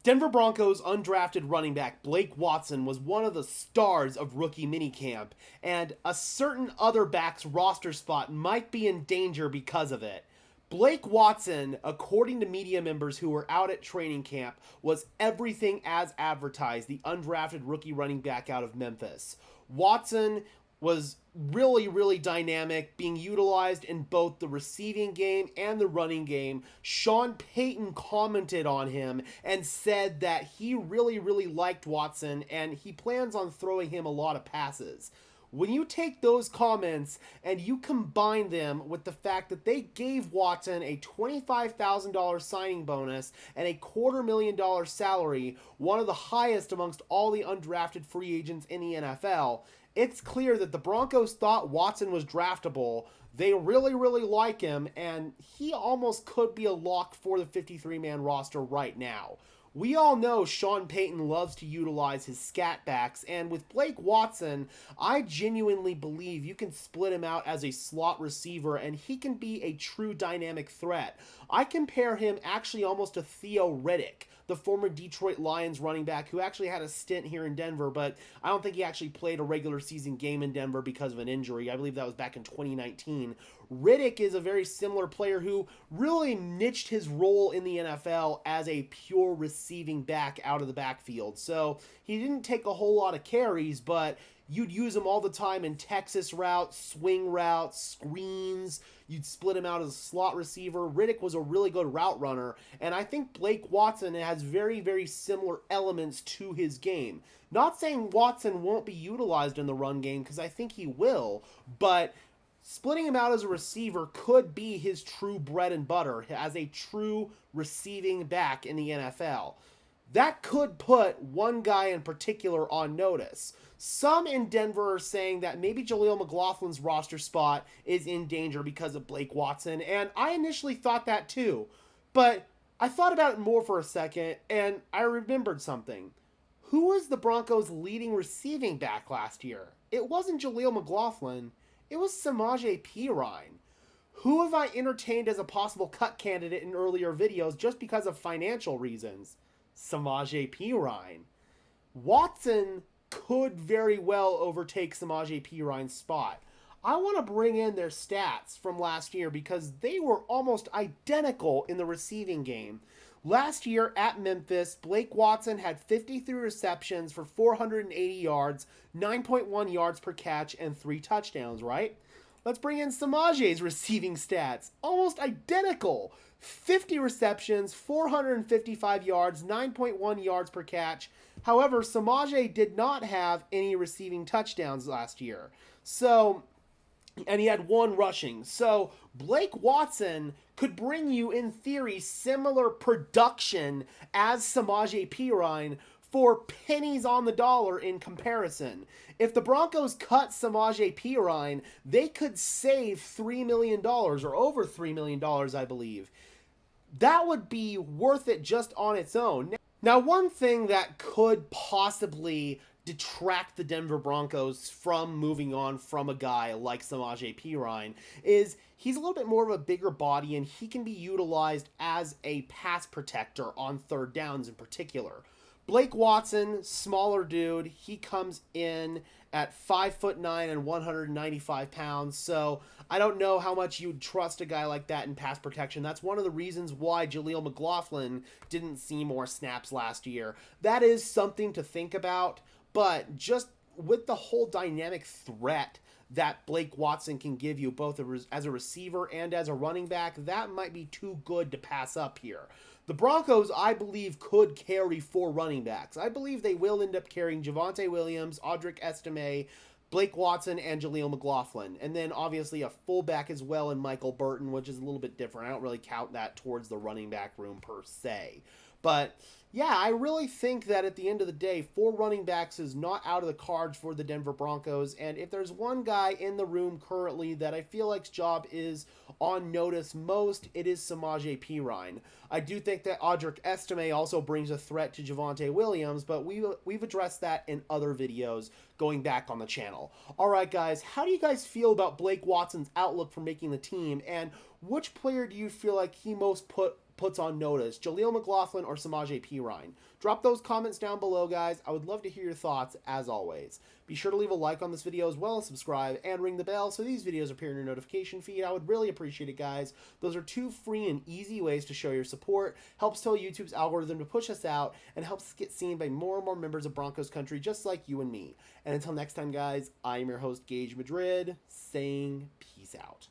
Denver Broncos undrafted running back Blake Watson was one of the stars of rookie minicamp, and a certain other back's roster spot might be in danger because of it. Blake Watson, according to media members who were out at training camp, was everything as advertised, the undrafted rookie running back out of Memphis. Watson was really dynamic, being utilized in both the receiving game and the running game. Sean Payton commented on him and said that he really liked Watson and he plans on throwing him a lot of passes. When you take those comments and you combine them with the fact that they gave Watson a $25,000 signing bonus and a $250,000 salary, one of the highest amongst all the undrafted free agents in the NFL, it's clear that the Broncos thought Watson was draftable. They really like him, and he almost could be a lock for the 53-man roster right now. We all know Sean Payton loves to utilize his scat backs, and with Blake Watson, I genuinely believe you can split him out as a slot receiver, and he can be a true dynamic threat. I compare him actually almost to Theo Riddick, the former Detroit Lions running back who actually had a stint here in Denver, but I don't think he actually played a regular season game in Denver because of an injury. I believe that was back in 2019. Riddick is a very similar player who really niched his role in the NFL as a pure receiving back out of the backfield. So he didn't take a whole lot of carries, but you'd use him all the time in Texas routes, swing routes, screens. You'd split him out as a slot receiver. Riddick was a really good route runner, and I think Blake Watson has very similar elements to his game. Not saying Watson won't be utilized in the run game, because I think he will, but splitting him out as a receiver could be his true bread and butter as a true receiving back in the NFL. That could put one guy in particular on notice. Some in Denver are saying that maybe Jaleel McLaughlin's roster spot is in danger because of Blake Watson, and I initially thought that too. But I thought about it more for a second, and I remembered something. Who was the Broncos' leading receiving back last year? It wasn't Jaleel McLaughlin. It was Samaje Perine. Who have I entertained as a possible cut candidate in earlier videos just because of financial reasons? Samaje Perine. Watson could very well overtake Samaje Perine's spot. I want to bring in their stats from last year because they were almost identical in the receiving game. Last year at Memphis, Blake Watson had 53 receptions for 480 yards, 9.1 yards per catch, and 3 touchdowns, right? Let's bring in Samaje's receiving stats. Almost identical. 50 receptions, 455 yards, 9.1 yards per catch. However, Samaje did not have any receiving touchdowns last year. And he had 1 rushing. So Blake Watson could bring you, in theory, similar production as Samaje Perine for pennies on the dollar in comparison. If the Broncos cut Samaje Perine, they could save $3 million, or over $3 million, I believe. That would be worth it just on its own. Now, one thing that could possibly detract the Denver Broncos from moving on from a guy like Samaje Perine is he's a little bit more of a bigger body, and he can be utilized as a pass protector on third downs in particular. Blake Watson, smaller dude, he comes in at 5'9" and 195 pounds, so I don't know how much you'd trust a guy like that in pass protection. That's one of the reasons why Jaleel McLaughlin didn't see more snaps last year. That is something to think about, but just with the whole dynamic threat that Blake Watson can give you, both as a receiver and as a running back, that might be too good to pass up here. The Broncos, I believe, could carry 4 running backs. I believe they will end up carrying Javonte Williams, Audric Estime, Blake Watson, and Jaleel McLaughlin. And then, obviously, a fullback as well in Michael Burton, which is a little bit different. I don't really count that towards the running back room per se. But yeah, I really think that at the end of the day, 4 running backs is not out of the cards for the Denver Broncos. And if there's one guy in the room currently that I feel like's job is on notice most, it is Samaje Perine. I do think that Audric Estime also brings a threat to Javonte Williams, but we've addressed that in other videos going back on the channel. All right, guys, how do you guys feel about Blake Watson's outlook for making the team, and which player do you feel like he most puts on notice, Jaleel McLaughlin or Samaje Perine? Drop those comments down below, guys. I would love to hear your thoughts, as always. Be sure to leave a like on this video as well as subscribe and ring the bell so these videos appear in your notification feed. I would really appreciate it, guys. Those are 2 free and easy ways to show your support, helps tell YouTube's algorithm to push us out, and helps us get seen by more and more members of Broncos country just like you and me. And until next time, guys, I am your host, Gage Madrid, saying peace out.